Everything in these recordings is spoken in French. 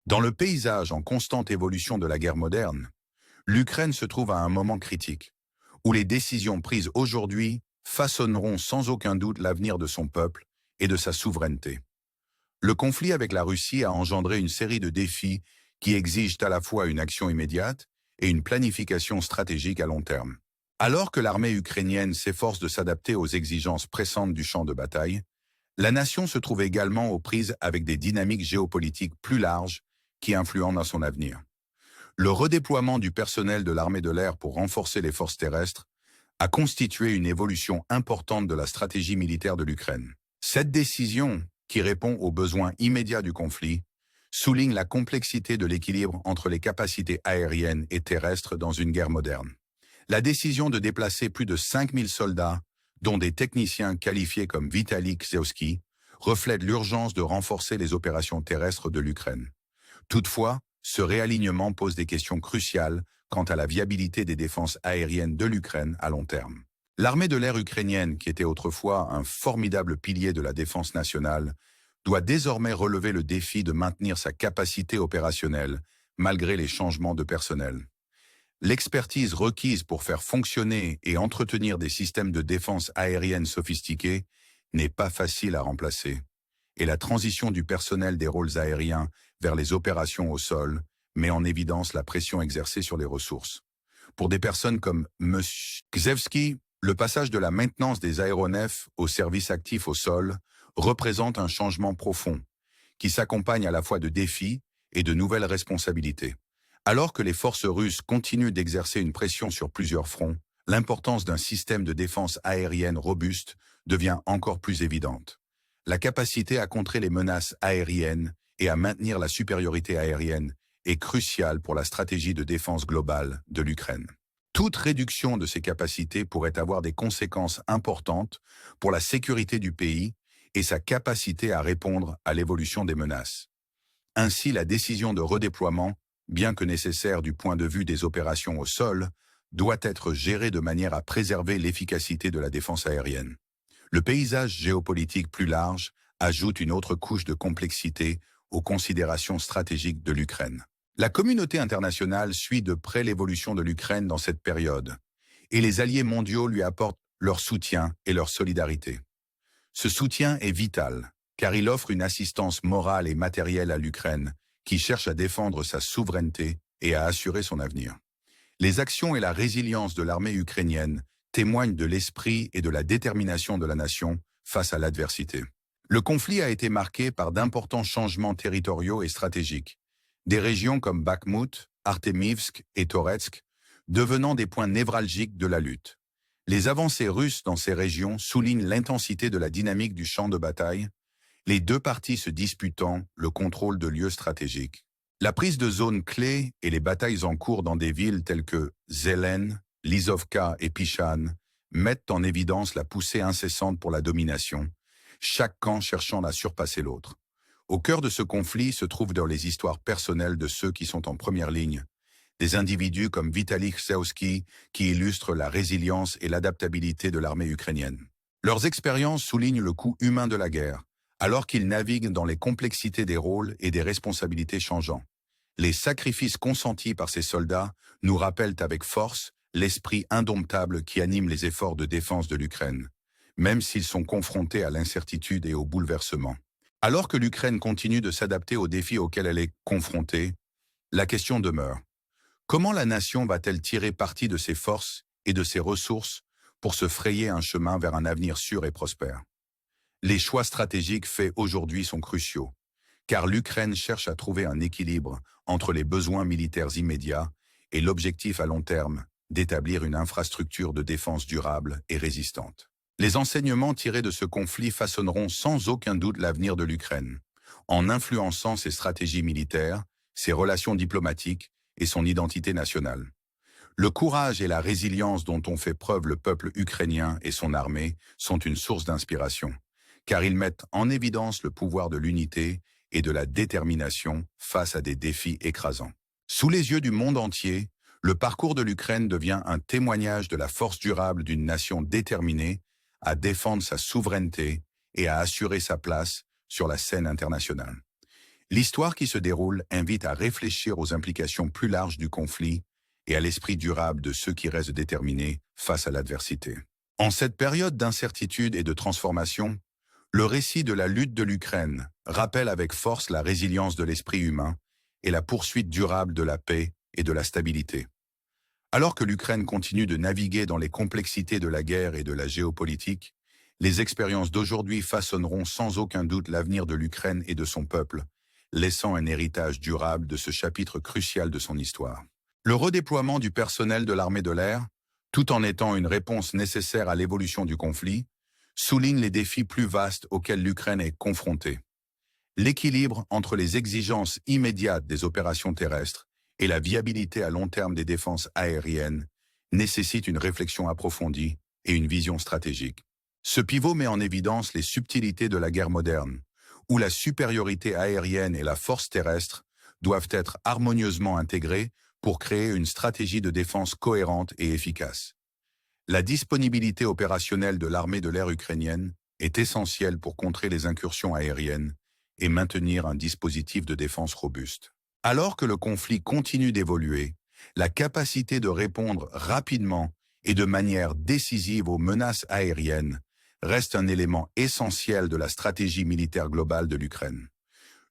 Dans le paysage en constante évolution de la guerre moderne, l'Ukraine se trouve à un moment critique, où les décisions prises aujourd'hui façonneront sans aucun doute l'avenir de son peuple et de sa souveraineté. Le conflit avec la Russie a engendré une série de défis qui exigent à la fois une action immédiate et une planification stratégique à long terme. Alors que l'armée ukrainienne s'efforce de s'adapter aux exigences pressantes du champ de bataille, la nation se trouve également aux prises avec des dynamiques géopolitiques plus larges qui influent dans son avenir. Le redéploiement du personnel de l'armée de l'air pour renforcer les forces terrestres a constitué une évolution importante de la stratégie militaire de l'Ukraine. Cette décision, qui répond aux besoins immédiats du conflit, souligne la complexité de l'équilibre entre les capacités aériennes et terrestres dans une guerre moderne. La décision de déplacer plus de 5000 soldats, dont des techniciens qualifiés comme Vitaly Ksevsky, reflète l'urgence de renforcer les opérations terrestres de l'Ukraine. Toutefois, ce réalignement pose des questions cruciales quant à la viabilité des défenses aériennes de l'Ukraine à long terme. L'armée de l'air ukrainienne, qui était autrefois un formidable pilier de la défense nationale, doit désormais relever le défi de maintenir sa capacité opérationnelle malgré les changements de personnel. L'expertise requise pour faire fonctionner et entretenir des systèmes de défense aérienne sophistiqués n'est pas facile à remplacer, et la transition du personnel des rôles aériens vers les opérations au sol met en évidence la pression exercée sur les ressources. Pour des personnes comme M. Ksevsky, le passage de la maintenance des aéronefs au service actif au sol représente un changement profond, qui s'accompagne à la fois de défis et de nouvelles responsabilités. Alors que les forces russes continuent d'exercer une pression sur plusieurs fronts, l'importance d'un système de défense aérienne robuste devient encore plus évidente. La capacité à contrer les menaces aériennes et à maintenir la supériorité aérienne est cruciale pour la stratégie de défense globale de l'Ukraine. Toute réduction de ces capacités pourrait avoir des conséquences importantes pour la sécurité du pays et sa capacité à répondre à l'évolution des menaces. Ainsi, la décision de redéploiement, bien que nécessaire du point de vue des opérations au sol, doit être gérée de manière à préserver l'efficacité de la défense aérienne. Le paysage géopolitique plus large ajoute une autre couche de complexité aux considérations stratégiques de l'Ukraine. La communauté internationale suit de près l'évolution de l'Ukraine dans cette période, et les alliés mondiaux lui apportent leur soutien et leur solidarité. Ce soutien est vital, car il offre une assistance morale et matérielle à l'Ukraine, qui cherche à défendre sa souveraineté et à assurer son avenir. Les actions et la résilience de l'armée ukrainienne témoignent de l'esprit et de la détermination de la nation face à l'adversité. Le conflit a été marqué par d'importants changements territoriaux et stratégiques. Des régions comme Bakhmut, Artemivsk et Toretsk devenant des points névralgiques de la lutte. Les avancées russes dans ces régions soulignent l'intensité de la dynamique du champ de bataille, les deux parties se disputant le contrôle de lieux stratégiques. La prise de zones clés et les batailles en cours dans des villes telles que Zelen, Lizovka et Pishan mettent en évidence la poussée incessante pour la domination, chaque camp cherchant à surpasser l'autre. Au cœur de ce conflit se trouvent dans les histoires personnelles de ceux qui sont en première ligne, des individus comme Vitaly Ksevsky qui illustrent la résilience et l'adaptabilité de l'armée ukrainienne. Leurs expériences soulignent le coût humain de la guerre, alors qu'ils naviguent dans les complexités des rôles et des responsabilités changeants. Les sacrifices consentis par ces soldats nous rappellent avec force l'esprit indomptable qui anime les efforts de défense de l'Ukraine, même s'ils sont confrontés à l'incertitude et au bouleversement. Alors que l'Ukraine continue de s'adapter aux défis auxquels elle est confrontée, la question demeure. Comment la nation va-t-elle tirer parti de ses forces et de ses ressources pour se frayer un chemin vers un avenir sûr et prospère? Les choix stratégiques faits aujourd'hui sont cruciaux, car l'Ukraine cherche à trouver un équilibre entre les besoins militaires immédiats et l'objectif à long terme d'établir une infrastructure de défense durable et résistante. Les enseignements tirés de ce conflit façonneront sans aucun doute l'avenir de l'Ukraine, en influençant ses stratégies militaires, ses relations diplomatiques et son identité nationale. Le courage et la résilience dont ont fait preuve le peuple ukrainien et son armée sont une source d'inspiration, car ils mettent en évidence le pouvoir de l'unité et de la détermination face à des défis écrasants. Sous les yeux du monde entier, le parcours de l'Ukraine devient un témoignage de la force durable d'une nation déterminée à défendre sa souveraineté et à assurer sa place sur la scène internationale. L'histoire qui se déroule invite à réfléchir aux implications plus larges du conflit et à l'esprit durable de ceux qui restent déterminés face à l'adversité. En cette période d'incertitude et de transformation, le récit de la lutte de l'Ukraine rappelle avec force la résilience de l'esprit humain et la poursuite durable de la paix et de la stabilité. Alors que l'Ukraine continue de naviguer dans les complexités de la guerre et de la géopolitique, les expériences d'aujourd'hui façonneront sans aucun doute l'avenir de l'Ukraine et de son peuple, laissant un héritage durable de ce chapitre crucial de son histoire. Le redéploiement du personnel de l'armée de l'air, tout en étant une réponse nécessaire à l'évolution du conflit, souligne les défis plus vastes auxquels l'Ukraine est confrontée. L'équilibre entre les exigences immédiates des opérations terrestres et la viabilité à long terme des défenses aériennes nécessite une réflexion approfondie et une vision stratégique. Ce pivot met en évidence les subtilités de la guerre moderne, où la supériorité aérienne et la force terrestre doivent être harmonieusement intégrées pour créer une stratégie de défense cohérente et efficace. La disponibilité opérationnelle de l'armée de l'air ukrainienne est essentielle pour contrer les incursions aériennes et maintenir un dispositif de défense robuste. Alors que le conflit continue d'évoluer, la capacité de répondre rapidement et de manière décisive aux menaces aériennes reste un élément essentiel de la stratégie militaire globale de l'Ukraine.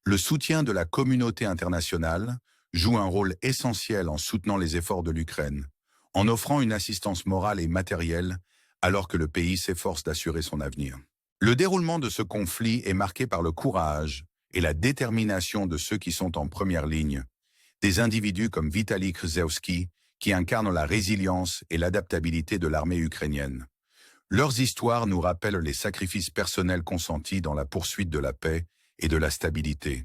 Le soutien de la communauté internationale joue un rôle essentiel en soutenant les efforts de l'Ukraine, en offrant une assistance morale et matérielle alors que le pays s'efforce d'assurer son avenir. Le déroulement de ce conflit est marqué par le courage et la détermination de ceux qui sont en première ligne, des individus comme Vitaly Krzyzewski qui incarnent la résilience et l'adaptabilité de l'armée ukrainienne. Leurs histoires nous rappellent les sacrifices personnels consentis dans la poursuite de la paix et de la stabilité,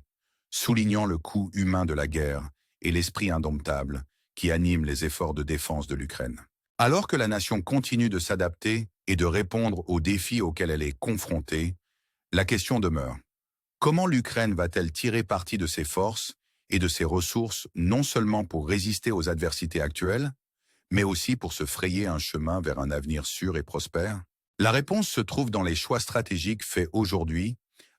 soulignant le coût humain de la guerre et l'esprit indomptable qui anime les efforts de défense de l'Ukraine. Alors que la nation continue de s'adapter et de répondre aux défis auxquels elle est confrontée, la question demeure. Comment l'Ukraine va-t-elle tirer parti de ses forces et de ses ressources non seulement pour résister aux adversités actuelles, mais aussi pour se frayer un chemin vers un avenir sûr et prospère? La réponse se trouve dans les choix stratégiques faits aujourd'hui,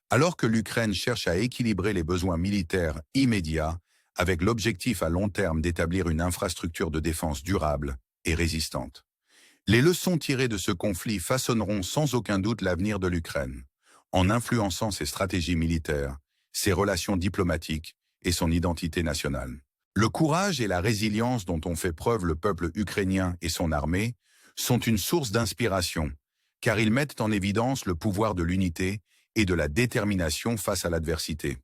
alors que l'Ukraine cherche à équilibrer les besoins militaires immédiats avec l'objectif à long terme d'établir une infrastructure de défense durable et résistante. Les leçons tirées de ce conflit façonneront sans aucun doute l'avenir de l'Ukraine, en influençant ses stratégies militaires, ses relations diplomatiques et son identité nationale. Le courage et la résilience dont ont fait preuve le peuple ukrainien et son armée sont une source d'inspiration, car ils mettent en évidence le pouvoir de l'unité et de la détermination face à l'adversité.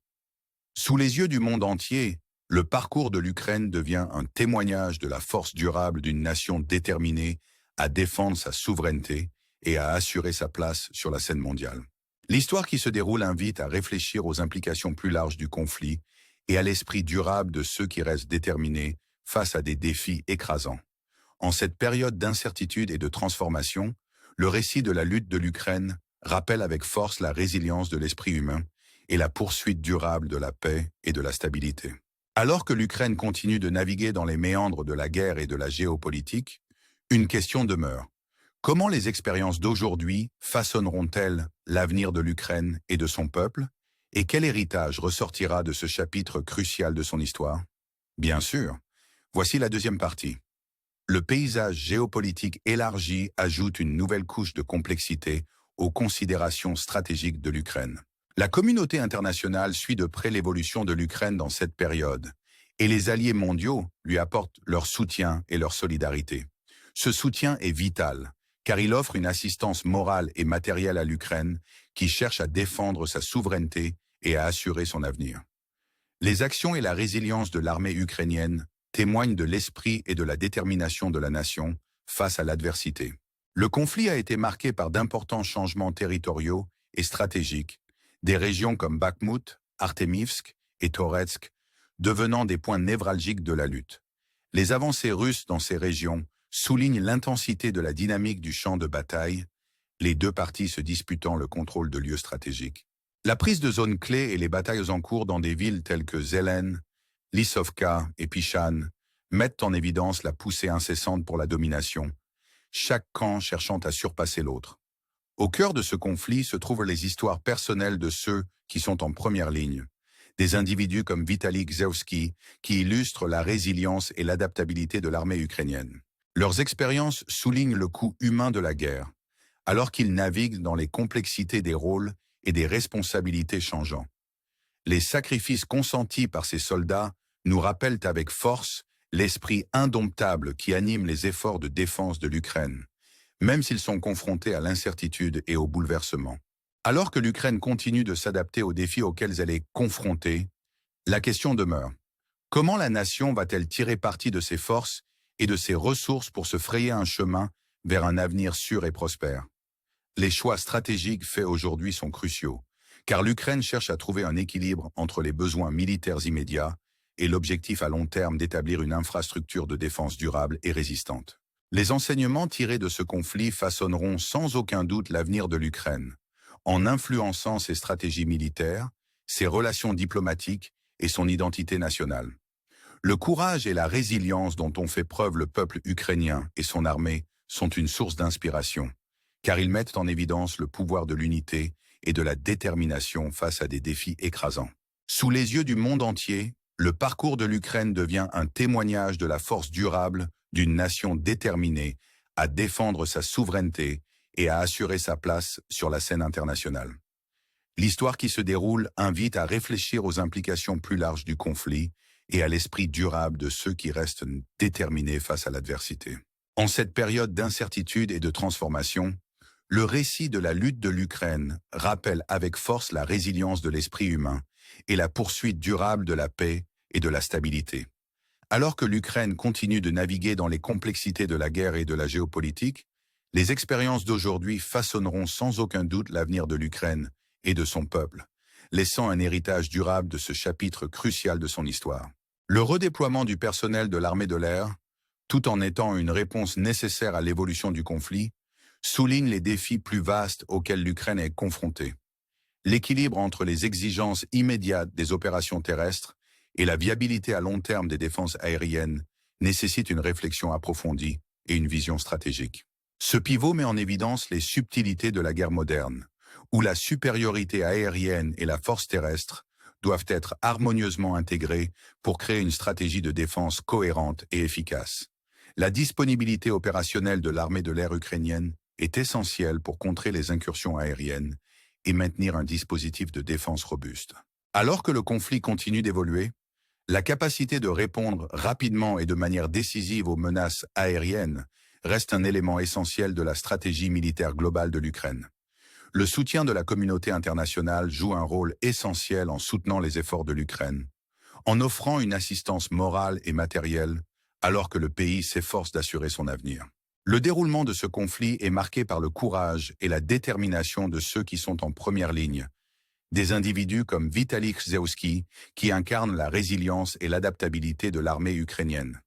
Sous les yeux du monde entier, le parcours de l'Ukraine devient un témoignage de la force durable d'une nation déterminée à défendre sa souveraineté et à assurer sa place sur la scène mondiale. L'histoire qui se déroule invite à réfléchir aux implications plus larges du conflit et à l'esprit durable de ceux qui restent déterminés face à des défis écrasants. En cette période d'incertitude et de transformation, le récit de la lutte de l'Ukraine rappelle avec force la résilience de l'esprit humain et la poursuite durable de la paix et de la stabilité. Alors que l'Ukraine continue de naviguer dans les méandres de la guerre et de la géopolitique, une question demeure. Comment les expériences d'aujourd'hui façonneront-elles l'avenir de l'Ukraine et de son peuple? Et quel héritage ressortira de ce chapitre crucial de son histoire? Bien sûr, voici la deuxième partie. Le paysage géopolitique élargi ajoute une nouvelle couche de complexité aux considérations stratégiques de l'Ukraine. La communauté internationale suit de près l'évolution de l'Ukraine dans cette période, et les alliés mondiaux lui apportent leur soutien et leur solidarité. Ce soutien est vital, car il offre une assistance morale et matérielle à l'Ukraine qui cherche à défendre sa souveraineté et à assurer son avenir. Les actions et la résilience de l'armée ukrainienne témoignent de l'esprit et de la détermination de la nation face à l'adversité. Le conflit a été marqué par d'importants changements territoriaux et stratégiques, des régions comme Bakhmout, Artemivsk et Toretsk devenant des points névralgiques de la lutte. Les avancées russes dans ces régions soulignent l'intensité de la dynamique du champ de bataille, les deux parties se disputant le contrôle de lieux stratégiques. La prise de zones clés et les batailles en cours dans des villes telles que Zelen, Lissovka et Pichan mettent en évidence la poussée incessante pour la domination, chaque camp cherchant à surpasser l'autre. Au cœur de ce conflit se trouvent les histoires personnelles de ceux qui sont en première ligne, des individus comme Vitaly Gzowski qui illustrent la résilience et l'adaptabilité de l'armée ukrainienne. Leurs expériences soulignent le coût humain de la guerre, alors qu'ils naviguent dans les complexités des rôles et des responsabilités changeants. Les sacrifices consentis par ces soldats nous rappellent avec force l'esprit indomptable qui anime les efforts de défense de l'Ukraine, même s'ils sont confrontés à l'incertitude et au bouleversement. Alors que l'Ukraine continue de s'adapter aux défis auxquels elle est confrontée, la question demeure. Comment la nation va-t-elle tirer parti de ses forces et de ses ressources pour se frayer un chemin vers un avenir sûr et prospère? Les choix stratégiques faits aujourd'hui sont cruciaux, car l'Ukraine cherche à trouver un équilibre entre les besoins militaires immédiats et l'objectif à long terme d'établir une infrastructure de défense durable et résistante. Les enseignements tirés de ce conflit façonneront sans aucun doute l'avenir de l'Ukraine, en influençant ses stratégies militaires, ses relations diplomatiques et son identité nationale. Le courage et la résilience dont ont fait preuve le peuple ukrainien et son armée sont une source d'inspiration, car ils mettent en évidence le pouvoir de l'unité et de la détermination face à des défis écrasants. Sous les yeux du monde entier, le parcours de l'Ukraine devient un témoignage de la force durable d'une nation déterminée à défendre sa souveraineté et à assurer sa place sur la scène internationale. L'histoire qui se déroule invite à réfléchir aux implications plus larges du conflit et à l'esprit durable de ceux qui restent déterminés face à l'adversité. En cette période d'incertitude et de transformation, le récit de la lutte de l'Ukraine rappelle avec force la résilience de l'esprit humain et la poursuite durable de la paix et de la stabilité. Alors que l'Ukraine continue de naviguer dans les complexités de la guerre et de la géopolitique, les expériences d'aujourd'hui façonneront sans aucun doute l'avenir de l'Ukraine et de son peuple, laissant un héritage durable de ce chapitre crucial de son histoire. Le redéploiement du personnel de l'armée de l'air, tout en étant une réponse nécessaire à l'évolution du conflit, souligne les défis plus vastes auxquels l'Ukraine est confrontée. L'équilibre entre les exigences immédiates des opérations terrestres et la viabilité à long terme des défenses aériennes nécessite une réflexion approfondie et une vision stratégique. Ce pivot met en évidence les subtilités de la guerre moderne, où la supériorité aérienne et la force terrestre doivent être harmonieusement intégrées pour créer une stratégie de défense cohérente et efficace. La disponibilité opérationnelle de l'armée de l'air ukrainienne est essentielle pour contrer les incursions aériennes et maintenir un dispositif de défense robuste. Alors que le conflit continue d'évoluer, la capacité de répondre rapidement et de manière décisive aux menaces aériennes reste un élément essentiel de la stratégie militaire globale de l'Ukraine. Le soutien de la communauté internationale joue un rôle essentiel en soutenant les efforts de l'Ukraine, en offrant une assistance morale et matérielle alors que le pays s'efforce d'assurer son avenir. Le déroulement de ce conflit est marqué par le courage et la détermination de ceux qui sont en première ligne, des individus comme Vitaly Gzowski qui incarnent la résilience et l'adaptabilité de l'armée ukrainienne.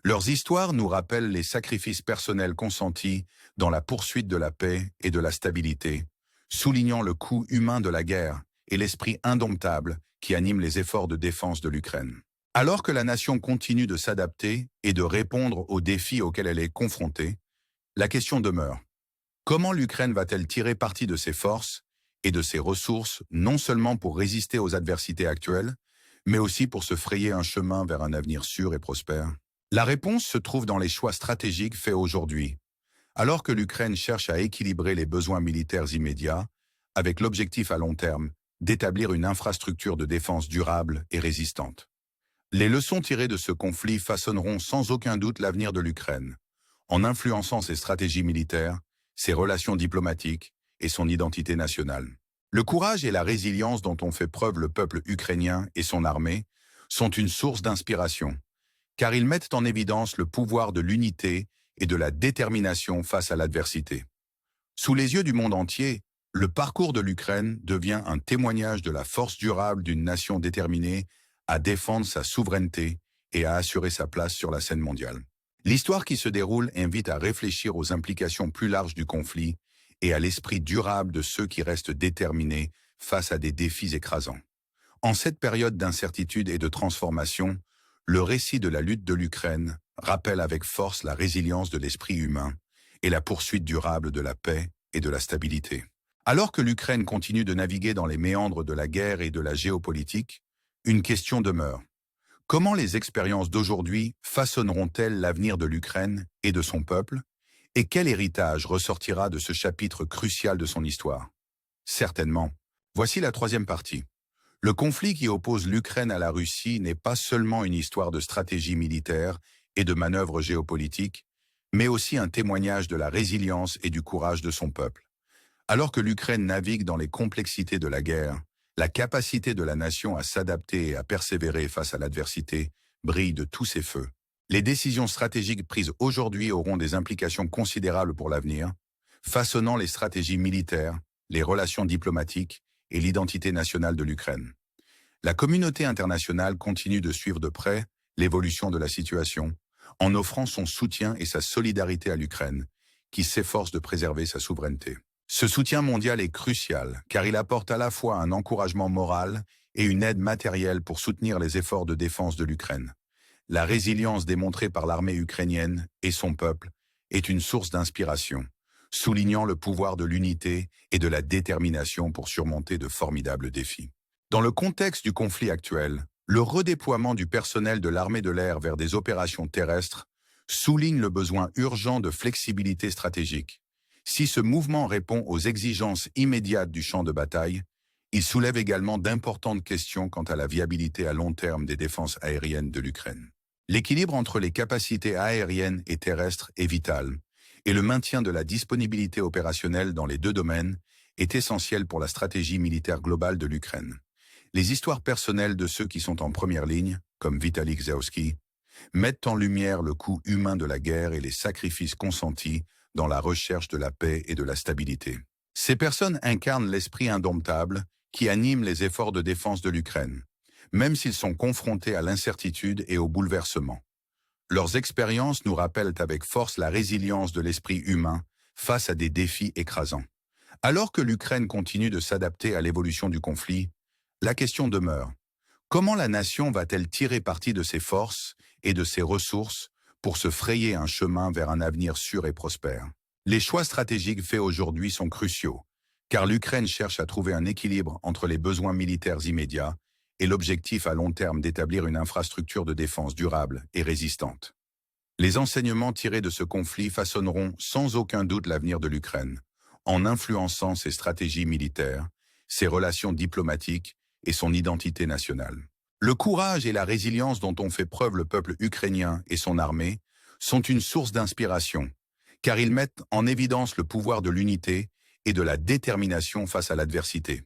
Leurs histoires nous rappellent les sacrifices personnels consentis dans la poursuite de la paix et de la stabilité, soulignant le coût humain de la guerre et l'esprit indomptable qui anime les efforts de défense de l'Ukraine. Alors que la nation continue de s'adapter et de répondre aux défis auxquels elle est confrontée, la question demeure. Comment l'Ukraine va-t-elle tirer parti de ses forces et de ses ressources, non seulement pour résister aux adversités actuelles, mais aussi pour se frayer un chemin vers un avenir sûr et prospère? La réponse se trouve dans les choix stratégiques faits aujourd'hui, alors que l'Ukraine cherche à équilibrer les besoins militaires immédiats, avec l'objectif à long terme d'établir une infrastructure de défense durable et résistante. Les leçons tirées de ce conflit façonneront sans aucun doute l'avenir de l'Ukraine, en influençant ses stratégies militaires, ses relations diplomatiques et son identité nationale. Le courage et la résilience dont ont fait preuve le peuple ukrainien et son armée sont une source d'inspiration, car ils mettent en évidence le pouvoir de l'unité et de la détermination face à l'adversité. Sous les yeux du monde entier, le parcours de l'Ukraine devient un témoignage de la force durable d'une nation déterminée à défendre sa souveraineté et à assurer sa place sur la scène mondiale. L'histoire qui se déroule invite à réfléchir aux implications plus larges du conflit et à l'esprit durable de ceux qui restent déterminés face à des défis écrasants. En cette période d'incertitude et de transformation, le récit de la lutte de l'Ukraine rappelle avec force la résilience de l'esprit humain et la poursuite durable de la paix et de la stabilité. Alors que l'Ukraine continue de naviguer dans les méandres de la guerre et de la géopolitique, Une question demeure. Comment les expériences d'aujourd'hui façonneront-elles l'avenir de l'Ukraine et de son peuple? Et quel héritage ressortira de ce chapitre crucial de son histoire? Certainement. Voici la troisième partie. Le conflit qui oppose l'Ukraine à la Russie n'est pas seulement une histoire de stratégie militaire et de manœuvres géopolitiques, mais aussi un témoignage de la résilience et du courage de son peuple. Alors que l'Ukraine navigue dans les complexités de la guerre, la capacité de la nation à s'adapter et à persévérer face à l'adversité brille de tous ses feux. Les décisions stratégiques prises aujourd'hui auront des implications considérables pour l'avenir, façonnant les stratégies militaires, les relations diplomatiques et l'identité nationale de l'Ukraine. La communauté internationale continue de suivre de près l'évolution de la situation, en offrant son soutien et sa solidarité à l'Ukraine, qui s'efforce de préserver sa souveraineté. Ce soutien mondial est crucial, car il apporte à la fois un encouragement moral et une aide matérielle pour soutenir les efforts de défense de l'Ukraine. La résilience démontrée par l'armée ukrainienne et son peuple est une source d'inspiration, soulignant le pouvoir de l'unité et de la détermination pour surmonter de formidables défis. Dans le contexte du conflit actuel, le redéploiement du personnel de l'armée de l'air vers des opérations terrestres souligne le besoin urgent de flexibilité stratégique. Si ce mouvement répond aux exigences immédiates du champ de bataille, il soulève également d'importantes questions quant à la viabilité à long terme des défenses aériennes de l'Ukraine. L'équilibre entre les capacités aériennes et terrestres est vital, et le maintien de la disponibilité opérationnelle dans les deux domaines est essentiel pour la stratégie militaire globale de l'Ukraine. Les histoires personnelles de ceux qui sont en première ligne, comme Vitaly Gzowski, mettent en lumière le coût humain de la guerre et les sacrifices consentis dans la recherche de la paix et de la stabilité. Ces personnes incarnent l'esprit indomptable qui anime les efforts de défense de l'Ukraine, même s'ils sont confrontés à l'incertitude et au bouleversement. Leurs expériences nous rappellent avec force la résilience de l'esprit humain face à des défis écrasants. Alors que l'Ukraine continue de s'adapter à l'évolution du conflit, la question demeure. Comment la nation va-t-elle tirer parti de ses forces et de ses ressources pour se frayer un chemin vers un avenir sûr et prospère? Les choix stratégiques faits aujourd'hui sont cruciaux, car l'Ukraine cherche à trouver un équilibre entre les besoins militaires immédiats et l'objectif à long terme d'établir une infrastructure de défense durable et résistante. Les enseignements tirés de ce conflit façonneront sans aucun doute l'avenir de l'Ukraine, en influençant ses stratégies militaires, ses relations diplomatiques et son identité nationale. Le courage et la résilience dont ont fait preuve le peuple ukrainien et son armée sont une source d'inspiration, car ils mettent en évidence le pouvoir de l'unité et de la détermination face à l'adversité.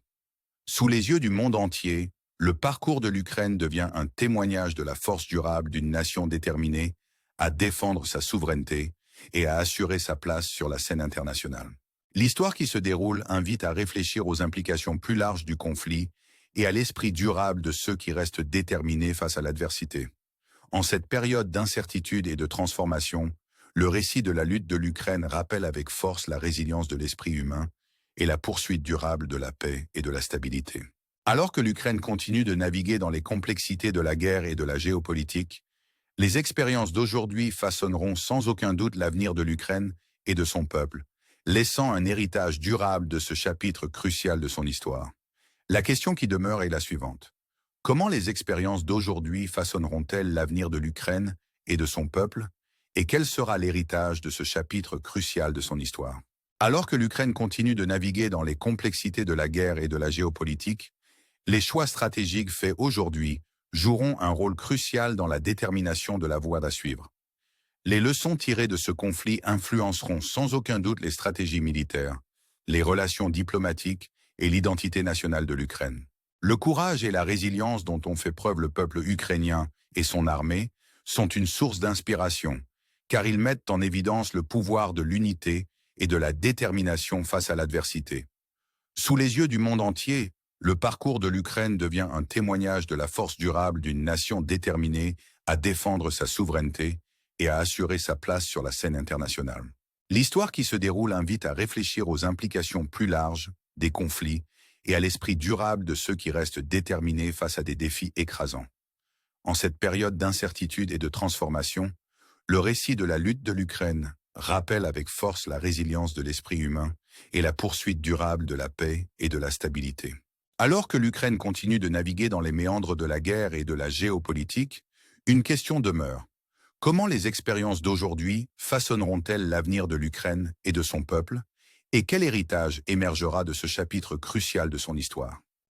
Sous les yeux du monde entier, le parcours de l'Ukraine devient un témoignage de la force durable d'une nation déterminée à défendre sa souveraineté et à assurer sa place sur la scène internationale. L'histoire qui se déroule invite à réfléchir aux implications plus larges du conflit et à l'esprit durable de ceux qui restent déterminés face à l'adversité. En cette période d'incertitude et de transformation, le récit de la lutte de l'Ukraine rappelle avec force la résilience de l'esprit humain et la poursuite durable de la paix et de la stabilité. Alors que l'Ukraine continue de naviguer dans les complexités de la guerre et de la géopolitique, les expériences d'aujourd'hui façonneront sans aucun doute l'avenir de l'Ukraine et de son peuple, laissant un héritage durable de ce chapitre crucial de son histoire. La question qui demeure est la suivante. Comment les expériences d'aujourd'hui façonneront-elles l'avenir de l'Ukraine et de son peuple, et quel sera l'héritage de ce chapitre crucial de son histoire? Alors que l'Ukraine continue de naviguer dans les complexités de la guerre et de la géopolitique, les choix stratégiques faits aujourd'hui joueront un rôle crucial dans la détermination de la voie à suivre. Les leçons tirées de ce conflit influenceront sans aucun doute les stratégies militaires, les relations diplomatiques et l'identité nationale de l'Ukraine. Le courage et la résilience dont ont fait preuve le peuple ukrainien et son armée sont une source d'inspiration, car ils mettent en évidence le pouvoir de l'unité et de la détermination face à l'adversité. Sous les yeux du monde entier, le parcours de l'Ukraine devient un témoignage de la force durable d'une nation déterminée à défendre sa souveraineté et à assurer sa place sur la scène internationale. L'histoire qui se déroule invite à réfléchir aux implications plus larges des conflits et à l'esprit durable de ceux qui restent déterminés face à des défis écrasants. En cette période d'incertitude et de transformation, le récit de la lutte de l'Ukraine rappelle avec force la résilience de l'esprit humain et la poursuite durable de la paix et de la stabilité. Alors que l'Ukraine continue de naviguer dans les méandres de la guerre et de la géopolitique, une question demeure. Comment les expériences d'aujourd'hui façonneront-elles l'avenir de l'Ukraine et de son peuple? Et quel héritage émergera de ce chapitre crucial de son histoire?